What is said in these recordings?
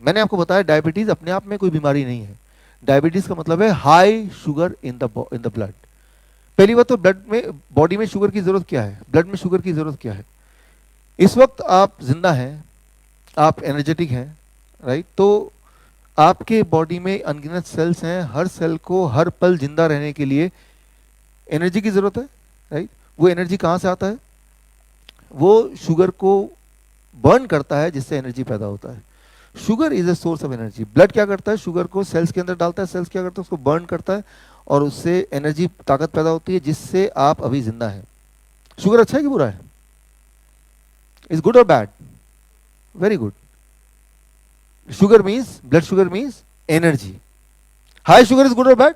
मैंने आपको बताया डायबिटीज अपने आप में कोई बीमारी नहीं है। डायबिटीज का मतलब है high sugar in the blood. पहली बात तो ब्लड में, बॉडी में शुगर की जरूरत क्या है, ब्लड में शुगर की जरूरत क्या है? इस वक्त आप जिंदा हैं, आप एनर्जेटिक हैं, राइट? तो आपके बॉडी में अनगिनत सेल्स हैं, हर सेल को हर पल जिंदा रहने के लिए एनर्जी की जरूरत है, राइट? वो एनर्जी कहाँ से आता है? वो शुगर को बर्न करता है, जिससे एनर्जी पैदा होता है। Sugar is a source of energy. Blood क्या करता है? शुगर को सेल्स के अंदर डालता है, सेल्स क्या करता है? उसको बर्न करता है और उससे एनर्जी, ताकत पैदा होती है, जिससे आप अभी जिंदा हैं। शुगर अच्छा है कि बुरा है? इज गुड और bad? Very good. Sugar means, blood sugar means energy. High sugar is good और बैड?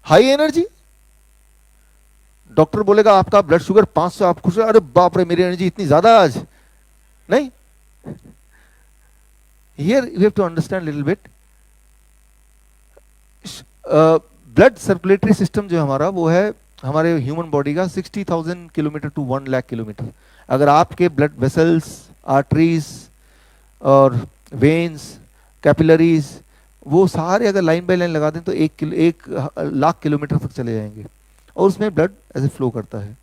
हाई एनर्जी, डॉक्टर बोलेगा आपका ब्लड शुगर 500, आप खुश हो, अरे बाप रे मेरी एनर्जी इतनी ज्यादा आज। नहीं, here you have to understand little bit. Blood circulatory system जो हमारा, वो है हमारे ह्यूमन बॉडी का 60,000 किलोमीटर टू 1 लाख किलोमीटर। अगर आपके ब्लड वेसल्स, आर्टरीज और वेन्स, कैपिलरीज, वो सारे अगर लाइन बाय लाइन लगा दें तो 1 लाख किलोमीटर तक चले जाएंगे, और उसमें ब्लड ऐसे फ्लो करता है,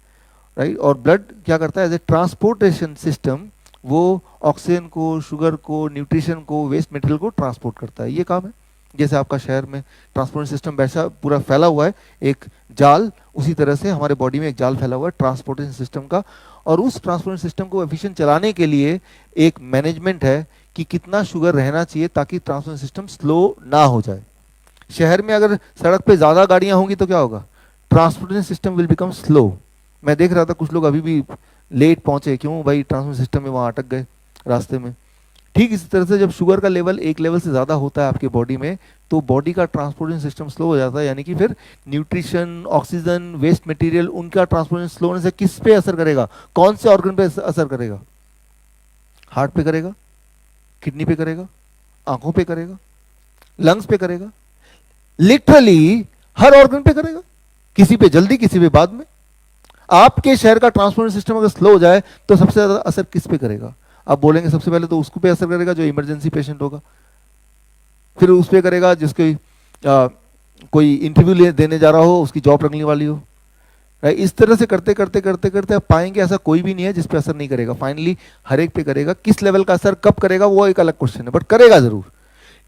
राइट? और ब्लड क्या करता है? एज ए ट्रांसपोर्टेशन सिस्टम, वो ऑक्सीजन को, शुगर को, न्यूट्रिशन को, वेस्ट मटेरियल को ट्रांसपोर्ट करता है। ये काम है। जैसे आपका शहर में ट्रांसपोर्टेशन सिस्टम वैसा पूरा फैला हुआ है, एक जाल, उसी तरह से हमारे बॉडी में एक जाल फैला हुआ है ट्रांसपोर्टेशन सिस्टम का। और उस ट्रांसपोर्टेशन सिस्टम को एफिशिएंट चलाने के लिए एक मैनेजमेंट है कि कितना शुगर रहना चाहिए ताकि ट्रांसपोर्टेशन सिस्टम स्लो ना हो जाए। शहर में अगर सड़क पे ज्यादा गाड़ियां होंगी तो क्या होगा? Transportation system will become slow. मैं देख रहा था कुछ लोग अभी भी लेट पहुंचे, क्यों भाई? ट्रांसपोर्टेशन सिस्टम में वहां अटक गए रास्ते में। ठीक इसी तरह से जब शुगर का लेवल एक लेवल से ज्यादा होता है आपके बॉडी में, तो बॉडी का ट्रांसपोर्टेशन सिस्टम स्लो हो जाता है, यानी कि फिर न्यूट्रिशन, ऑक्सीजन, वेस्ट मटेरियल, उनका ट्रांसपोर्टेशन स्लो होने से किस पे असर करेगा? कौन से ऑर्गन पे असर करेगा? हार्ट पे करेगा, किडनी पे करेगा, आंखों पे करेगा, लंग्स पे करेगा, लिटरली हर ऑर्गन पे करेगा। किसी पे जल्दी, किसी पे बाद में। आपके शहर का ट्रांसपोर्टेशन सिस्टम अगर स्लो हो जाए तो सबसे ज्यादा असर किस पे करेगा? आप बोलेंगे सबसे पहले तो उसको पे असर करेगा जो इमरजेंसी पेशेंट होगा, फिर उस पे करेगा जिसके कोई इंटरव्यू देने जा रहा हो, उसकी जॉब लगने वाली हो, राइट? इस तरह से करते करते करते करते आप पाएंगे ऐसा कोई भी नहीं है जिस पे असर नहीं करेगा। फाइनली हर एक पे करेगा। किस लेवल का असर कब करेगा वो एक अलग क्वेश्चन है, बट करेगा जरूर।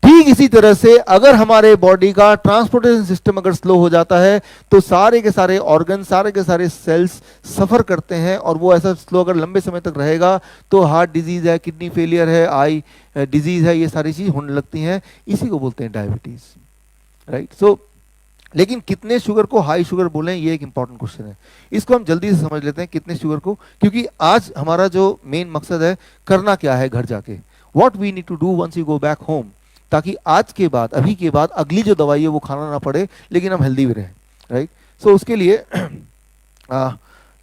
ठीक इसी तरह से अगर हमारे बॉडी का ट्रांसपोर्टेशन सिस्टम अगर स्लो हो जाता है तो सारे के सारे ऑर्गन, सारे के सारे सेल्स सफर करते हैं, और वो ऐसा स्लो अगर लंबे समय तक रहेगा तो हार्ट डिजीज है, किडनी फेलियर है, आई डिजीज है, ये सारी चीज होने लगती हैं। इसी को बोलते हैं डायबिटीज, राइट? सो लेकिन कितने शुगर को हाई शुगर बोलें, ये एक इंपॉर्टेंट क्वेश्चन है। इसको हम जल्दी से समझ लेते हैं, कितने शुगर को, क्योंकि आज हमारा जो मेन मकसद है करना क्या है घर जाके, what we need to do once you go back home, ताकि आज के बाद, अभी के बाद अगली जो दवाई है वो खाना ना पड़े, लेकिन हम हेल्दी भी रहें, राइट? सो उसके लिए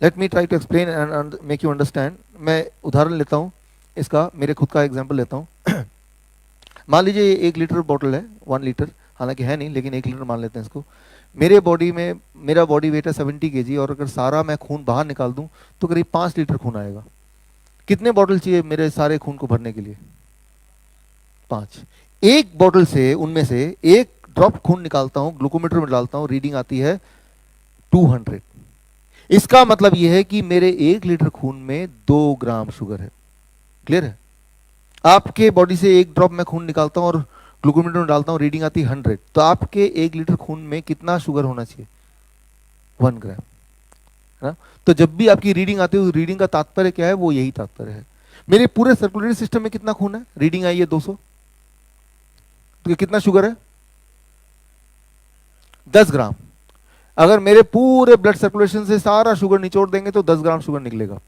let me try to explain and make you understand. मैं उदाहरण लेता हूँ इसका, मेरे खुद का एग्जाम्पल लेता हूँ। मान लीजिए ये 1 लीटर बॉटल है, 1 लीटर, हालांकि है नहीं लेकिन 1 लीटर मान लेते हैं इसको। मेरे बॉडी में, मेरा बॉडी वेट है 70 kg, और अगर सारा मैं खून बाहर निकाल दूं तो करीब 5 लीटर खून आएगा। कितने बॉटल चाहिए मेरे सारे खून को भरने के लिए? 5। एक बॉटल से, उनमें से एक ड्रॉप खून निकालता हूं, ग्लूकोमीटर में डालता हूं, रीडिंग आती है 200। इसका मतलब यह है कि मेरे 1 लीटर खून में 2 ग्राम शुगर है। क्लियर है? आपके बॉडी से एक ड्रॉप मैं खून निकालता हूं और ग्लूकोमीटर में डालता हूं, रीडिंग आती है 100, तो आपके 1 लीटर खून में कितना शुगर होना चाहिए? 1 ग्राम, है ना? तो जब भी आपकी रीडिंग आती है, उस रीडिंग का तात्पर्य क्या है? वो यही तात्पर्य है। मेरे पूरे सर्कुलेटरी सिस्टम में कितना खून है? रीडिंग आई है 200, तो कितना शुगर है? 10 ग्राम। अगर मेरे पूरे ब्लड सर्कुलेशन से सारा शुगर निचोड़ देंगे तो 10 ग्राम शुगर निकलेगा,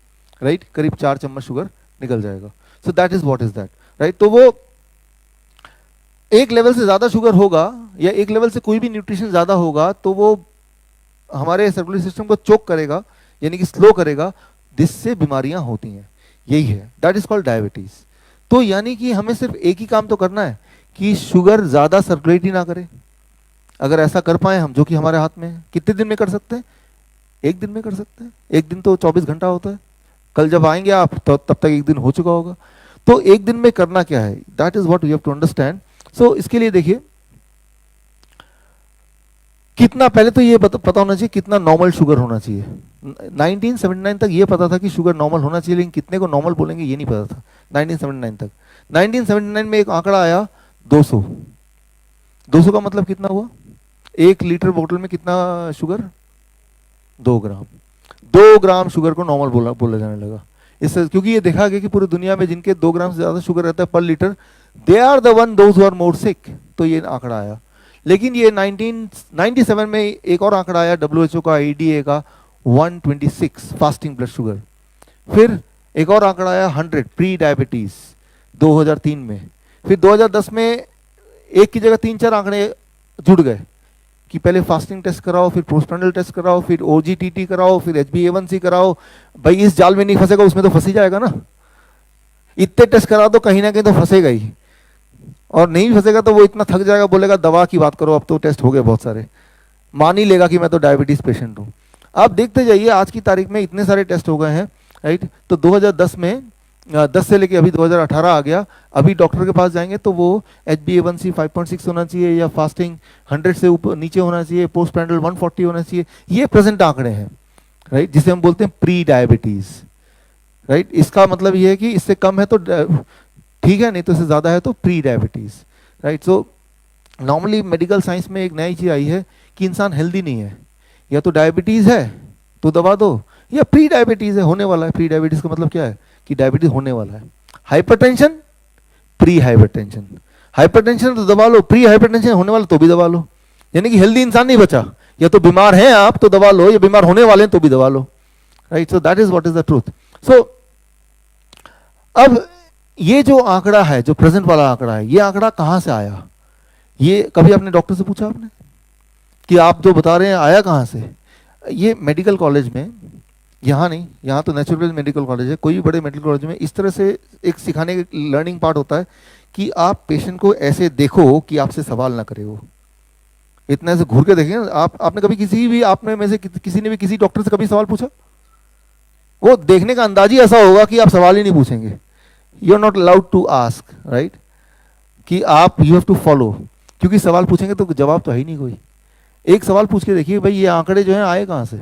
राइट? करीब 4 चम्मच शुगर निकल जाएगा। सो that is what is that, right? तो वो एक लेवल से ज्यादा शुगर होगा या एक लेवल से कोई भी न्यूट्रिशन ज्यादा होगा तो वो हमारे सर्कुलेटरी सिस्टम को चोक करेगा, यानी कि स्लो करेगा, जिससे बीमारियां होती हैं। यही है, दैट इज कॉल्ड डायबिटीज। तो यानी कि हमें सिर्फ एक ही काम तो करना है कि शुगर ज्यादा सर्कुलेट ही ना करे। अगर ऐसा कर पाए हम, जो कि हमारे हाथ में है, कितने दिन में कर सकते हैं? एक दिन में कर सकते हैं। एक दिन तो 24 घंटा होता है। कल जब आएंगे आप तो तब तक एक दिन हो चुका होगा। तो एक दिन में करना क्या है, that is what you have to understand. So इसके लिए देखिए कितना, पहले तो ये पता होना चाहिए कितना नॉर्मल शुगर होना चाहिए। 1979 तक ये पता था कि शुगर नॉर्मल होना चाहिए, लेकिन कितने को नॉर्मल बोलेंगे ये नहीं पता था 1979 तक। 1979 में एक आंकड़ा आया 200। 200 का मतलब कितना हुआ, 1 लीटर बोतल में कितना शुगर, 2 ग्राम। 2 ग्राम शुगर को नॉर्मल बोला जाने लगा। इससे क्योंकि ये देखा गया कि पूरी दुनिया में जिनके 2 ग्राम से ज्यादा शुगर रहता है per litre, they are the one those who are more sick. तो ये आंकड़ा आया। लेकिन ये 1997 में एक और आंकड़ा आया WHO का, ADA का, 126 फास्टिंग ब्लड शुगर। फिर एक और आंकड़ा आया 100 प्री डायबिटीज 2003 में। फिर 2010 में एक की जगह 3-4 आंकड़े जुड़ गए कि पहले फास्टिंग टेस्ट कराओ, फिर पोस्टप्रांडल टेस्ट कराओ, फिर OGTT कराओ, फिर HbA1c कराओ। भाई इस जाल में नहीं फंसेगा उसमें तो फंस ही जाएगा ना। इतने टेस्ट करा दो कहीं ना कहीं तो फंसेगा ही, और नहीं फंसेगा तो वो इतना थक जाएगा, बोलेगा दवा की बात करो, अब तो टेस्ट हो गए बहुत सारे, मान ही लेगा कि मैं तो डायबिटीज पेशेंट हूँ। आप देखते जाइए आज की तारीख में इतने सारे टेस्ट हो गए हैं, राइट। तो 2010 में 10 से लेके अभी 2018 आ गया। अभी डॉक्टर के पास जाएंगे तो वो HbA1c 5.6 होना चाहिए, या फास्टिंग 100 से ऊपर नीचे होना चाहिए, पोस्ट पैंडल 140 होना चाहिए। ये प्रेजेंट आंकड़े हैं, राइट, जिसे हम बोलते हैं प्री डायबिटीज, राइट। इसका मतलब ये है कि इससे कम है तो ठीक है, नहीं तो इससे ज्यादा है तो pre diabetes, right. So normally medical science में एक नई चीज आई है कि इंसान हेल्दी नहीं है, या तो डायबिटीज है तो दवा दो, या प्री डायबिटीज है, होने वाला है। प्री डायबिटीज का मतलब क्या है कि डायबिटीज होने वाला है। हाइपरटेंशन, प्री हाइपरटेंशन, हाइपरटेंशन तो दबा लो, प्री हाइपरटेंशन होने वाला तो भी दबा लो। यानी कि हेल्दी इंसान नहीं बचा, या तो बीमार हैं आप तो दबा लो, या बीमार होने वाले हैं तो भी दबा लो, right. So that is what is the truth. So अब ये जो आंकड़ा है, जो प्रेजेंट वाला आंकड़ा है, ये आंकड़ा कहां से आया? ये कभी आपने डॉक्टर से पूछा आपने कि आप जो बता रहे हैं आया कहां से? ये मेडिकल कॉलेज में, यहाँ नहीं, यहाँ तो नेचुरल मेडिकल कॉलेज है, कोई भी बड़े मेडिकल कॉलेज में इस तरह से एक सिखाने का लर्निंग पार्ट होता है कि आप पेशेंट को ऐसे देखो कि आपसे सवाल ना करे वो। इतना ऐसे घूर के देखें आपने कभी किसी भी, आपने में से किसी ने भी किसी डॉक्टर से कभी सवाल पूछा? वो देखने का अंदाज ही ऐसा होगा कि आप सवाल ही नहीं पूछेंगे। You are not allowed to ask, right, कि आप यू हैव टू फॉलो, क्योंकि सवाल पूछेंगे तो जवाब तो है ही नहीं कोई। एक सवाल पूछ के देखिए भाई, ये आंकड़े जो हैं आए कहाँ से?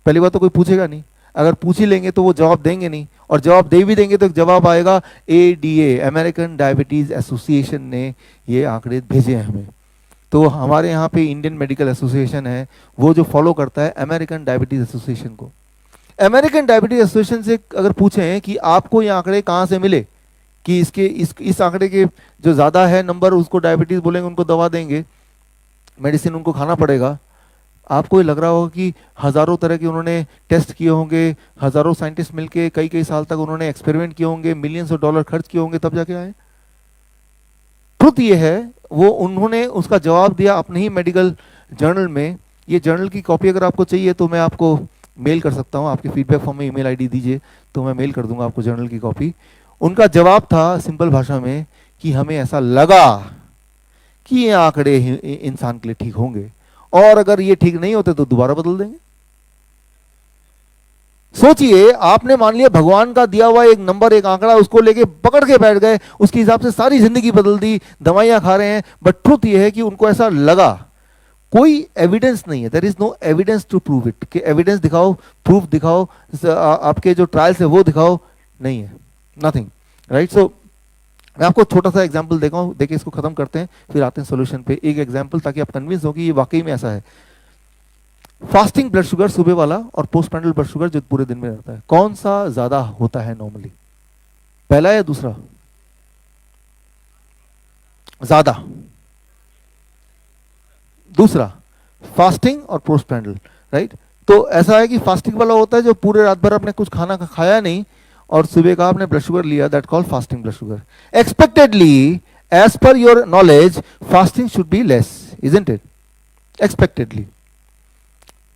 पहली बात तो कोई पूछेगा नहीं, अगर पूछ ही लेंगे तो वो जवाब देंगे नहीं, और जवाब दे भी देंगे तो जवाब आएगा ADA, अमेरिकन डायबिटीज एसोसिएशन ने ये आंकड़े भेजे हैं हमें। तो हमारे यहाँ पे इंडियन मेडिकल एसोसिएशन है, वो जो फॉलो करता है अमेरिकन डायबिटीज एसोसिएशन को। अमेरिकन डायबिटीज एसोसिएशन से अगर पूछें कि आपको ये आंकड़े कहाँ से मिले कि इस आंकड़े के जो ज़्यादा है नंबर उसको डायबिटीज़ बोलेंगे, उनको दवा देंगे, मेडिसिन उनको खाना पड़ेगा, आपको ये लग रहा होगा कि हज़ारों तरह के उन्होंने टेस्ट किए होंगे, हज़ारों साइंटिस्ट मिलके कई कई साल तक उन्होंने एक्सपेरिमेंट किए होंगे, मिलियंस ऑफ डॉलर खर्च किए होंगे, तब जाके आए। ट्रुथ ये है, वो उन्होंने उसका जवाब दिया अपने ही मेडिकल जर्नल में। ये जर्नल की कॉपी अगर आपको चाहिए तो मैं आपको मेल कर सकता हूँ, आपके फीडबैक फॉर्म में ईमेल आईडी दीजिए तो मैं मेल कर दूंगा आपको जर्नल की कॉपी। उनका जवाब था सिंपल भाषा में कि हमें ऐसा लगा कि ये आंकड़े इंसान के लिए ठीक होंगे, और अगर ये ठीक नहीं होते तो दोबारा बदल देंगे। सोचिए, आपने मान लिया भगवान का दिया हुआ एक नंबर, एक आंकड़ा, उसको लेके पकड़ के बैठ गए, उसके हिसाब से सारी जिंदगी बदल दी, दवाइयां खा रहे हैं। बट ट्रुथ ये है कि उनको ऐसा लगा, कोई एविडेंस नहीं है, there is no evidence to prove it, कि एविडेंस दिखाओ, प्रूफ दिखाओ, आपके जो ट्रायल्स है वो दिखाओ, नहीं है, नथिंग, राइट। सो मैं आपको छोटा सा एग्जांपल देखिए, इसको खत्म करते हैं फिर आते हैं सॉल्यूशन पे। एक एग्जांपल ताकि आप कन्विंस हो कि ये वाकई में ऐसा है। फास्टिंग ब्लड शुगर सुबह वाला और पोस्ट पैंडल ब्लड शुगर जो पूरे दिन में रहता है, कौन सा ज्यादा होता है नॉर्मली? पहला या दूसरा? ज्यादा दूसरा, फास्टिंग और पोस्ट पैंडल, राइट। तो ऐसा है कि फास्टिंग वाला होता है जो पूरे रात भर आपने कुछ खाना खाया नहीं और सुबह का आपने ब्लड शुगर लिया, that called fasting blood sugar. Expectedly, as per your knowledge, fasting should be less, isn't it? Expectedly.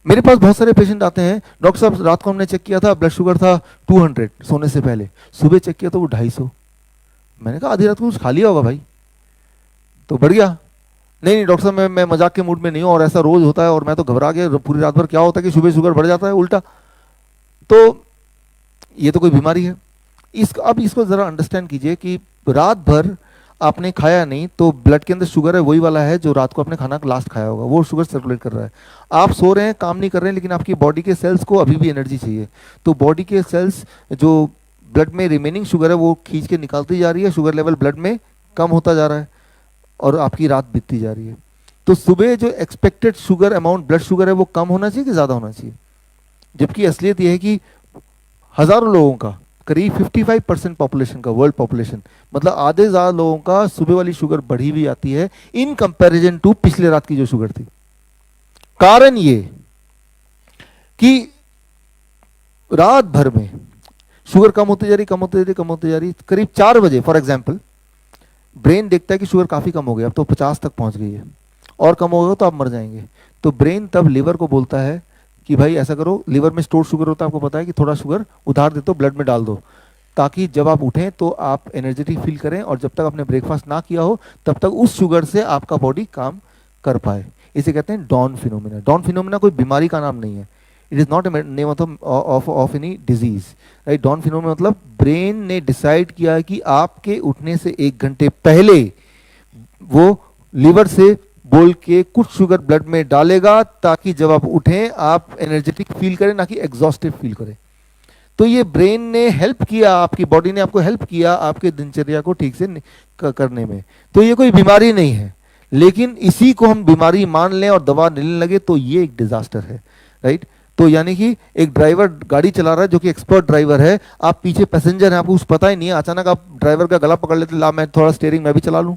मेरे पास बहुत सारे पेशेंट आते हैं, डॉक्टर साहब रात को हमने चेक किया था, ब्लड शुगर था 200 सोने से पहले, सुबह चेक किया तो वो 250। मैंने कहा आधी रात को कुछ खा लिया होगा भाई, तो बढ़ गया। नहीं डॉक्टर साहब मैं मजाक के मूड में नहीं हूँ, और ऐसा रोज होता है, और मैं तो घबरा गया पूरी रात भर, क्या होता है कि सुबह शुगर बढ़ जाता है उल्टा, तो ये तो कोई बीमारी है। अब इसको जरा अंडरस्टैंड कीजिए कि रात भर आपने खाया नहीं तो ब्लड के अंदर शुगर है वही वाला है जो रात को आपने खाना लास्ट खाया होगा, वो शुगर सर्कुलेट कर रहा है। आप सो रहे हैं, काम नहीं कर रहे हैं, लेकिन आपकी बॉडी के सेल्स को अभी भी एनर्जी चाहिए, तो बॉडी के सेल्स जो ब्लड में रिमेनिंग शुगर है वो खींच के निकालती जा रही है, शुगर लेवल ब्लड में कम होता जा रहा है और आपकी रात बीतती जा रही है। तो सुबह जो expected sugar amount blood sugar है वो कम होना चाहिए कि ज़्यादा होना चाहिए? जबकि असलियत यह है कि हज़ारों लोगों का, करीब 55% पॉपुलेशन का, वर्ल्ड पॉपुलेशन, मतलब आधे ज़्यादा लोगों का सुबह वाली शुगर बढ़ी हुई आती है इन कंपैरिजन टू पिछले रात की जो शुगर थी। कारण ये कि रात भर में शुगर कम होती जा रही, कम होती जा रही, कम होती जा रही। करीब 4 बजे फॉर एग्जाम्पल ब्रेन देखता है कि शुगर काफ़ी कम हो गई, अब तो 50 तक पहुंच गई है, और कम होगा तो आप मर जाएंगे। तो ब्रेन तब लिवर को बोलता है कि भाई ऐसा करो, लिवर में स्टोर शुगर होता है, आपको पता है, कि थोड़ा शुगर उधार दे दो, ब्लड में डाल दो, ताकि जब आप उठें तो आप एनर्जेटिक फील करें, और जब तक आपने ब्रेकफास्ट ना किया हो तब तक उस शुगर से आपका बॉडी काम कर पाए। इसे कहते हैं डॉन फिनोमिना। डॉन फिनोमिना कोई बीमारी का नाम नहीं है, it is not a name of any disease, right. Dawn phenomena मतलब ब्रेन ने डिसाइड किया कि आपके उठने से 1 घंटे पहले वो लिवर से बोल के कुछ शुगर ब्लड में डालेगा, ताकि जब आप उठें आप एनर्जेटिक फील करें, ना कि एग्जॉस्टिव फील करें। तो ये ब्रेन ने हेल्प किया, आपकी बॉडी ने आपको हेल्प किया आपके दिनचर्या को ठीक से करने में। तो ये कोई बीमारी नहीं है, लेकिन इसी को हम बीमारी मान लें और दवा लेने लगे तो ये एक डिजास्टर है, राइट। तो यानी कि एक ड्राइवर गाड़ी चला रहा है जो कि एक्सपर्ट ड्राइवर है, आप पीछे पैसेंजर हैं, आपको कुछ पता ही नहीं है, अचानक आप ड्राइवर का गला पकड़ लेते, ला मैं थोड़ा स्टीयरिंग मैं भी चला लूं,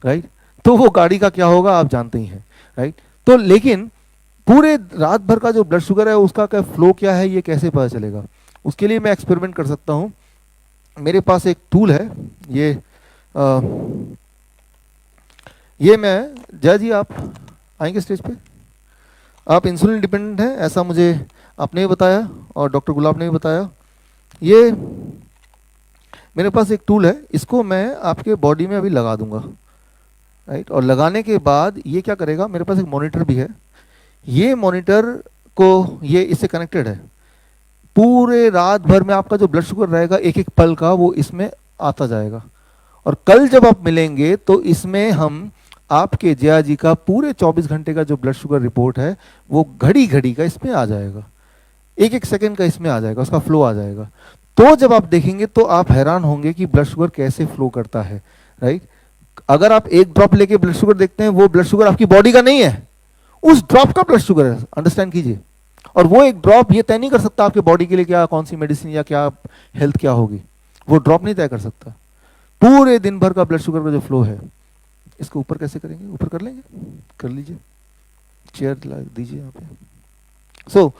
राइट। तो वो गाड़ी का क्या होगा आप जानते ही हैं, राइट। तो लेकिन पूरे रात भर का जो ब्लड शुगर है उसका क्या फ्लो क्या है, ये कैसे पता चलेगा? उसके लिए मैं एक्सपेरिमेंट कर सकता हूं। मेरे पास एक टूल है, ये मैं, जय जी आप आएंगे स्टेज पे? आप इंसुलिन डिपेंडेंट हैं ऐसा मुझे आपने भी बताया और डॉक्टर गुलाब ने भी बताया। ये मेरे पास एक टूल है, इसको मैं आपके बॉडी में अभी लगा दूंगा, राइट। और लगाने के बाद ये क्या करेगा, मेरे पास एक मॉनिटर भी है, ये मॉनिटर को, ये इससे कनेक्टेड है, पूरे रात भर में आपका जो ब्लड शुगर रहेगा एक एक पल का वो इसमें आता जाएगा। और कल जब आप मिलेंगे तो इसमें हम आपके जया जी का पूरे 24 घंटे का जो ब्लड शुगर रिपोर्ट है वो घड़ी घड़ी का इसमें आ जाएगा, एक एक सेकंड का इसमें आ जाएगा, उसका फ्लो आ जाएगा। तो जब आप देखेंगे तो आप हैरान होंगे कि ब्लड शुगर कैसे फ्लो करता है, राइट। अगर आप एक ड्रॉप लेके ब्लड शुगर देखते हैं, वो ब्लड शुगर आपकी बॉडी का नहीं है, उस ड्रॉप का ब्लड शुगर है, अंडरस्टैंड कीजिए। और वो एक ड्रॉप ये तय नहीं कर सकता आपके बॉडी के लिए क्या, कौन सी मेडिसिन या क्या हेल्थ क्या होगी, वो ड्रॉप नहीं तय कर सकता। पूरे दिन भर का ब्लड शुगर का जो फ्लो है, इसको ऊपर कैसे करेंगे, ऊपर कर लेंगे, कर लीजिए, चेयर ला दीजिए यहाँ पे। सो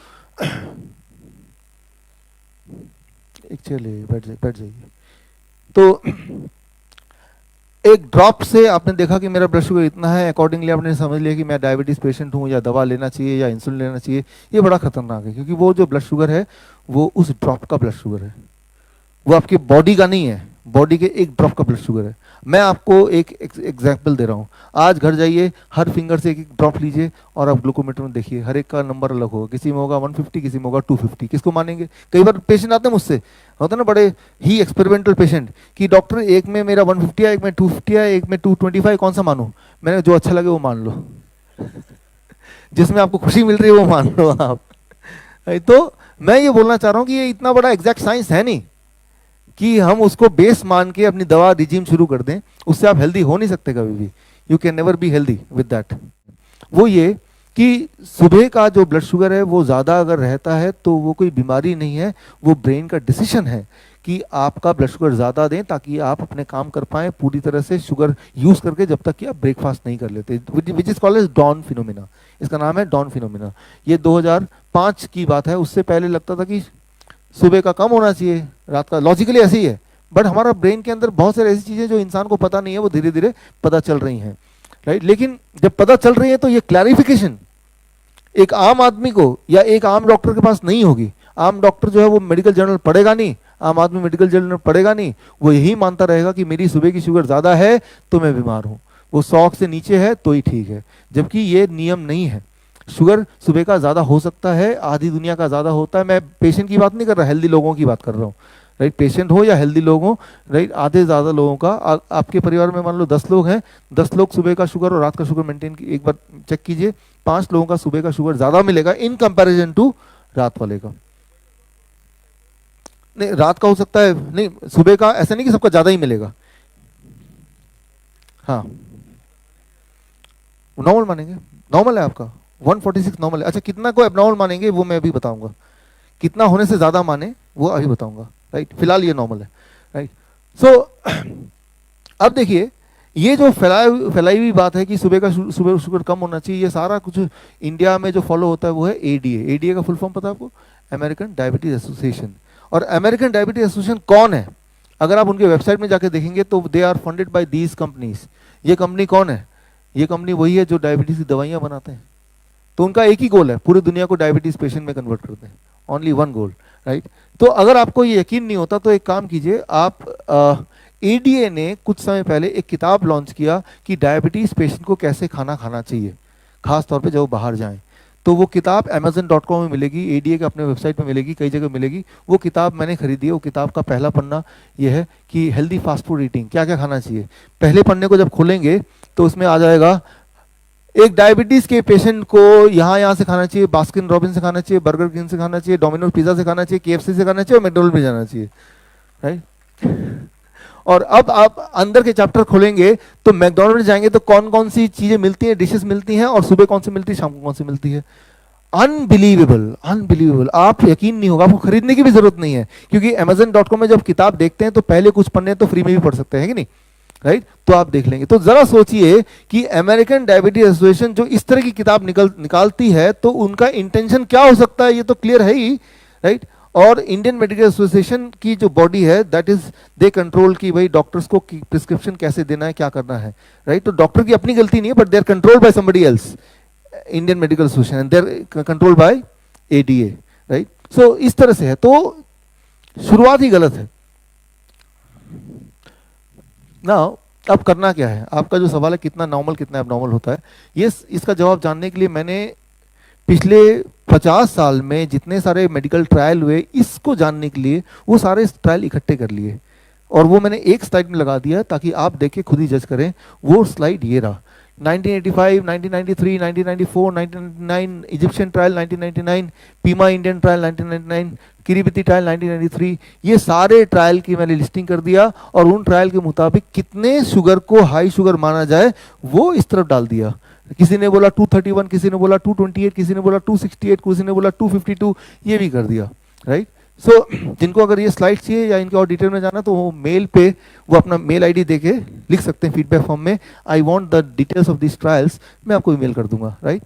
एक चेयर ले, बैठ जाइए। तो एक ड्रॉप से आपने देखा कि मेरा ब्लड शुगर इतना है, अकॉर्डिंगली आपने समझ लिया कि मैं डायबिटीज पेशेंट हूँ, या दवा लेना चाहिए या इंसुलिन लेना चाहिए। ये बड़ा खतरनाक है, क्योंकि वो जो ब्लड शुगर है वो उस ड्रॉप का ब्लड शुगर है, वो आपकी बॉडी का नहीं है, बॉडी के एक ड्रॉप का ब्लड शुगर है। मैं आपको एक एग्जांपल दे रहा हूँ, आज घर जाइए, हर फिंगर से एक एक ड्रॉप लीजिए और आप ग्लूकोमीटर में देखिए, हर एक का नंबर अलग होगा, किसी में होगा 150, किसी में होगा 250। किसको मानेंगे? कई बार पेशेंट आते हैं मुझसे, होता है ना बड़े ही एक्सपेरिमेंटल पेशेंट, कि डॉक्टर एक में मेरा 150 है, एक में 250 है, एक में 225, कौन सा मानूं? मैंने जो अच्छा लगे वो मान लो जिसमें आपको खुशी मिल रही है वो मान लो आप। तो मैं ये बोलना चाह रहा हूँ कि ये इतना बड़ा एग्जैक्ट साइंस है नहीं कि हम उसको बेस मान के अपनी दवा रिजीम शुरू कर दें, उससे आप हेल्दी हो नहीं सकते कभी भी, you can never be healthy with that. वो ये कि सुबह का जो ब्लड शुगर है वो ज़्यादा अगर रहता है तो वो कोई बीमारी नहीं है, वो ब्रेन का डिसीजन है कि आपका ब्लड शुगर ज़्यादा दें ताकि आप अपने काम कर पाएं पूरी तरह से शुगर यूज़ करके, जब तक कि आप ब्रेकफास्ट नहीं कर लेते, which is called as dawn phenomena. इसका नाम है डॉन फिनोमिना। ये 2005 की बात है, उससे पहले लगता था कि सुबह का कम होना चाहिए, रात का, लॉजिकली ऐसे ही है। बट हमारा ब्रेन के अंदर बहुत सारी ऐसी चीज़ें जो इंसान को पता नहीं है, वो धीरे धीरे पता चल रही हैं, राइट। लेकिन जब पता चल रही है तो ये क्लैरिफिकेशन एक आम आदमी को या एक आम डॉक्टर के पास नहीं होगी। आम डॉक्टर जो है वो मेडिकल जर्नल पढ़ेगा नहीं, आम आदमी मेडिकल जर्नल पढ़ेगा नहीं, वो यही मानता रहेगा कि मेरी सुबह की शुगर ज़्यादा है तो मैं बीमार हूँ, वो 100 से नीचे है तो ही ठीक है, जबकि ये नियम नहीं है। शुगर सुबह का ज़्यादा हो सकता है, आधी दुनिया का ज़्यादा होता है। मैं पेशेंट की बात नहीं कर रहा, हेल्दी लोगों की बात कर रहा हूँ, राइट, पेशेंट हो या हेल्दी लोग हो, राइट, आधे से ज़्यादा लोगों का आपके परिवार में मान लो 10 लोग हैं, 10 लोग सुबह का शुगर और रात का शुगर मेंटेन, एक बार चेक कीजिए, 5 लोगों का सुबह का शुगर ज़्यादा मिलेगा इन कंपैरिजन टू रात वाले का। नहीं, रात का हो सकता है, नहीं सुबह का, ऐसा नहीं कि सबका ज़्यादा ही मिलेगा। हाँ, नॉर्मल मानेंगे, नॉर्मल है आपका 146 नॉर्मल है। अच्छा, कितना को एबनॉर्मल मानेंगे वो मैं अभी बताऊंगा, कितना होने से ज्यादा माने वो अभी बताऊंगा, राइट, फिलहाल ये नॉर्मल है, राइट। सो अब देखिए, ये जो फैलाई हुई बात है कि सुबह का सुबह शुगर कम होना चाहिए, ये सारा कुछ इंडिया में जो फॉलो होता है वो है एडीए। एडीए का फुल फॉर्म पता है आपको? American diabetes association. और अमेरिकन डायबिटीज एसोसिएशन कौन है? अगर आप उनके वेबसाइट में जाके देखेंगे तो they are funded by these companies. ये कंपनी कौन है? ये कंपनी वही है जो डायबिटीज की दवाइयां बनाते हैं। तो उनका एक ही गोल है, पूरी दुनिया को डायबिटीज पेशेंट में कन्वर्ट करते हैं, ओनली वन गोल, राइट। तो अगर आपको ये यकीन नहीं होता तो एक काम कीजिए, आप एडीए ने कुछ समय पहले एक किताब लॉन्च किया कि डायबिटीज पेशेंट को कैसे खाना खाना चाहिए, खास तौर पे जब वो बाहर जाएं। तो वो किताब amazon.com में मिलेगी, एडीए के अपने वेबसाइट में मिलेगी, कई जगह मिलेगी। वो किताब मैंने खरीदी है। वो किताब का पहला पन्ना ये है कि हेल्दी फास्ट फूड ईटिंग, क्या क्या खाना चाहिए। पहले पन्ने को जब खोलेंगे तो उसमें आ जाएगा एक डायबिटीज के पेशेंट को यहाँ से खाना चाहिए, बास्किन रॉबिन से खाना चाहिए, बर्गर किंग से खाना चाहिए, डोमिनोज पिज्जा से खाना चाहिए, केएफसी से खाना चाहिए और मैकडॉनल्ड में जाना चाहिए, राइट। और अब आप अंदर के चैप्टर खोलेंगे तो मैकडॉनल्ड जाएंगे तो कौन कौन सी चीजें मिलती हैं, डिशेस मिलती हैं, और सुबह कौन सी मिलती है, शाम को कौन सी मिलती है। अनबिलीवेबल, अनबिलीवेबल, आप यकीन नहीं होगा, आपको खरीदने की भी जरूरत नहीं है, क्योंकि amazon.com में जब किताब देखते हैं तो पहले कुछ पन्ने तो फ्री में भी पढ़ सकते हैं कि नहीं, राइट। तो आप देख लेंगे। तो जरा सोचिए कि अमेरिकन डायबिटीज एसोसिएशन जो इस तरह की किताब निकालती है तो उनका इंटेंशन क्या हो सकता है, ये तो क्लियर है ही, राइट। और इंडियन मेडिकल एसोसिएशन की जो बॉडी है दैट इज दे कंट्रोल की भाई डॉक्टर्स को प्रिस्क्रिप्शन कैसे देना है, क्या करना है, राइट। तो डॉक्टर की अपनी गलती नहीं है, but they are controlled by somebody else, Indian Medical Association, and they are controlled by ADA, right. So इस तरह से है, तो शुरुआत ही गलत है ना। अब करना क्या है, आपका जो सवाल है कितना नॉर्मल कितना एबनॉर्मल होता है, ये इसका जवाब जानने के लिए मैंने पिछले 50 साल में जितने सारे मेडिकल ट्रायल हुए, इसको जानने के लिए वो सारे ट्रायल इकट्ठे कर लिए और वो मैंने एक स्लाइड में लगा दिया ताकि आप देख के खुद ही जज करें। वो स्लाइड ये रहा, 1985, 1993, 1994, 1999 Egyptian trial, 1999 Pima Indian trial, 1999 Kiribati trial, 1993, ये सारे ट्रायल की मैंने लिस्टिंग कर दिया और उन ट्रायल के मुताबिक कितने शुगर को हाई शुगर माना जाए वो इस तरफ डाल दिया। किसी ने बोला 231, किसी ने बोला 228, किसी ने बोला 268, किसी ने बोला 252, ये भी कर दिया, राइट। सो जिनको अगर ये स्लाइड चाहिए या इनके और डिटेल में जाना तो वो मेल पे वो अपना मेल आईडी देके लिख सकते हैं फीडबैक फॉर्म में, I want the details of this trials, मैं आपको ईमेल कर दूंगा, राइट।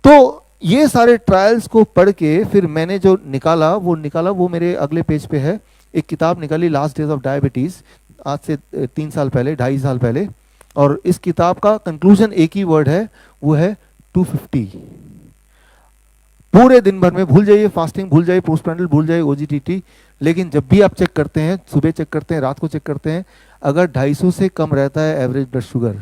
तो ये सारे ट्रायल्स को पढ़ के फिर मैंने जो निकाला वो मेरे अगले पेज पे है। एक किताब निकाली, लास्ट डेज ऑफ डायबिटीज, आज से 3 साल पहले, 2.5 साल पहले, और इस किताब का कंक्लूजन एक ही वर्ड है, वो है 250। पूरे दिन भर में भूल जाइए, फास्टिंग भूल जाइए, पोस्टप्रैंडल भूल जाइए, ओजीटीटी, लेकिन जब भी आप चेक करते हैं, सुबह चेक करते हैं, रात को चेक करते हैं, अगर 250 से कम रहता है एवरेज ब्लड शुगर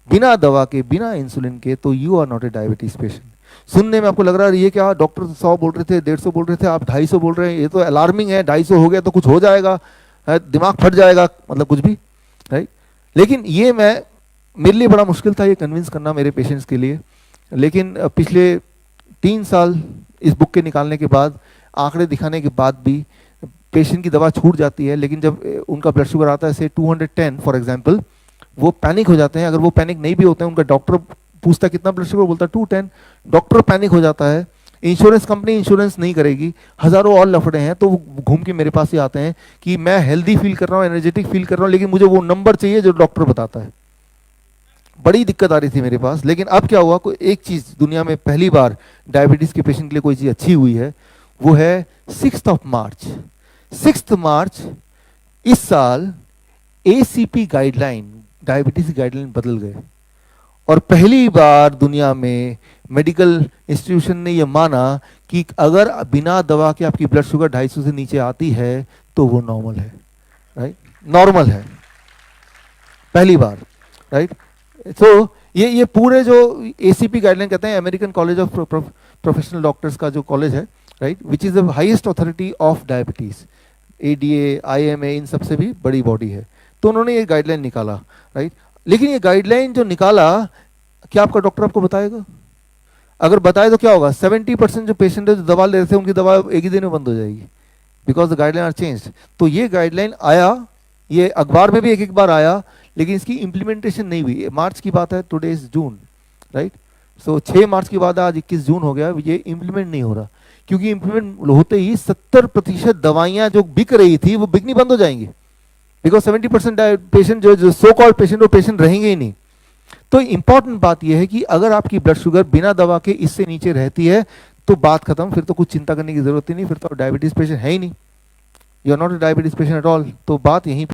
बिना दवा के, बिना इंसुलिन के, तो you are not a diabetes patient. सुनने में आपको लग रहा है ये क्या, डॉक्टर 100 बोल रहे थे, 150 बोल रहे थे, आप 250 बोल रहे हैं, ये तो अलार्मिंग है, 250 हो गया तो कुछ हो जाएगा, दिमाग फट जाएगा, मतलब कुछ भी, राइट। लेकिन ये मेरे लिए बड़ा मुश्किल था ये कन्विंस करना मेरे पेशेंट्स के लिए, लेकिन पिछले 3 साल इस बुक के निकालने के बाद, आंकड़े दिखाने के बाद भी पेशेंट की दवा छूट जाती है, लेकिन जब उनका ब्लड शुगर आता है से 210 फॉर एग्जांपल, वो पैनिक हो जाते हैं। अगर वो पैनिक नहीं भी होते हैं, उनका डॉक्टर पूछता है कितना ब्लड शुगर, बोलता है 210, डॉक्टर पैनिक हो जाता है, इंश्योरेंस कंपनी इंश्योरेंस नहीं करेगी, हजारों और लफड़े हैं, तो वो घूम के मेरे पास ही आते हैं कि मैं हेल्दी फील कर रहा हूँ, एनर्जेटिक फील कर रहा हूँ, लेकिन मुझे वो नंबर चाहिए जो डॉक्टर बताता है। बड़ी दिक्कत आ रही थी मेरे पास। लेकिन अब क्या हुआ, कोई एक चीज दुनिया में पहली बार डायबिटीज के पेशेंट के लिए कोई चीज अच्छी हुई है, वो है 6 मार्च। 6 मार्च इस साल एसीपी गाइडलाइन, डायबिटीज गाइडलाइन बदल गए और पहली बार दुनिया में मेडिकल इंस्टीट्यूशन ने यह माना कि अगर बिना दवा के आपकी ब्लड शुगर 250 से नीचे आती है तो वो नॉर्मल है, राइट, नॉर्मल है, पहली बार, राइट। तो ये पूरे जो एसीपी गाइडलाइन कहते हैं, American college of professional doctors का जो कॉलेज है, right, which is the highest authority of diabetes, ADA, IMA, इन सबसे भी बड़ी बॉडी है। तो उन्होंने ये गाइडलाइन निकाला, राइट। लेकिन ये गाइडलाइन जो निकाला, क्या आपका डॉक्टर आपको बताएगा? अगर बताए तो क्या होगा? 70% जो पेशेंट है जो दवा ले रहे थे उनकी दवा एक ही दिन में बंद हो जाएगी, because the guideline are changed. तो ये गाइडलाइन आया, ये अखबार में भी एक एक बार आया, लेकिन इसकी इंप्लीमेंटेशन नहीं हुई। मार्च की बात है, टुडे इज जून, राइट। सो 6 मार्च की बात है, आज 21 जून हो गया, ये इंप्लीमेंट नहीं हो रहा। क्योंकि इंप्लीमेंट होते ही 70% दवाइयां जो बिक रही थी वो बिकनी बंद हो जाएंगी, बिकॉज 70% पेशेंट जो सो कॉल्ड पेशेंट, वो पेशेंट रहेंगे ही नहीं। तो इंपॉर्टेंट बात यह है कि अगर आपकी ब्लड शुगर बिना दवा के इससे नीचे रहती है तो बात खत्म, फिर तो कुछ चिंता करने की जरूरत ही नहीं, फिर तो डायबिटीज पेशेंट है ही नहीं, you are not a diabetes patient at all. तो बात यहीं